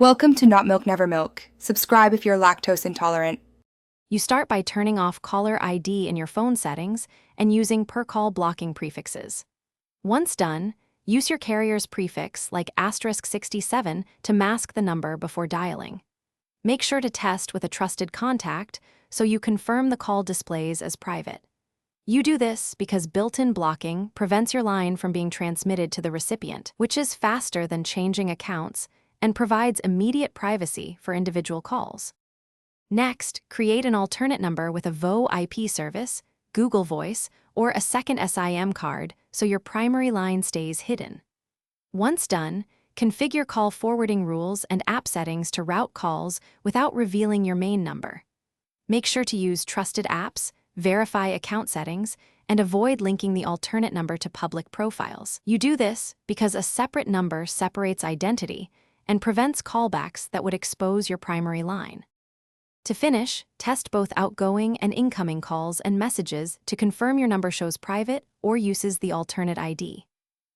Welcome to Not Milk Never Milk. Subscribe if you're lactose intolerant. You start by turning off caller ID in your phone settings and using per-call blocking prefixes. Once done, use your carrier's prefix like *67 to mask the number before dialing. Make sure to test with a trusted contact so you confirm the call displays as private. You do this because built-in blocking prevents your line from being transmitted to the recipient, which is faster than changing accounts and provides immediate privacy for individual calls. Next, create an alternate number with a VoIP service, Google Voice, or a second SIM card so your primary line stays hidden. Once done, configure call forwarding rules and app settings to route calls without revealing your main number. Make sure to use trusted apps, verify account settings, and avoid linking the alternate number to public profiles. You do this because a separate number separates identity and prevents callbacks that would expose your primary line. To finish, test both outgoing and incoming calls and messages to confirm your number shows private or uses the alternate ID.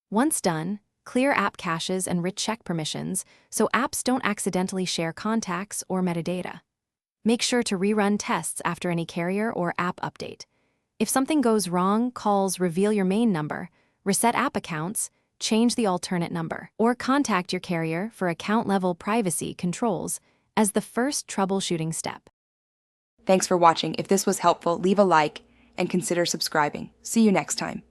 Once done, clear app caches and recheck permissions so apps don't accidentally share contacts or metadata. Make sure to rerun tests after any carrier or app update. If something goes wrong, calls reveal your main number, reset app accounts, change the alternate number, or contact your carrier for account-level privacy controls as the first troubleshooting step. Thanks for watching. If this was helpful, leave a like and consider subscribing. See you next time.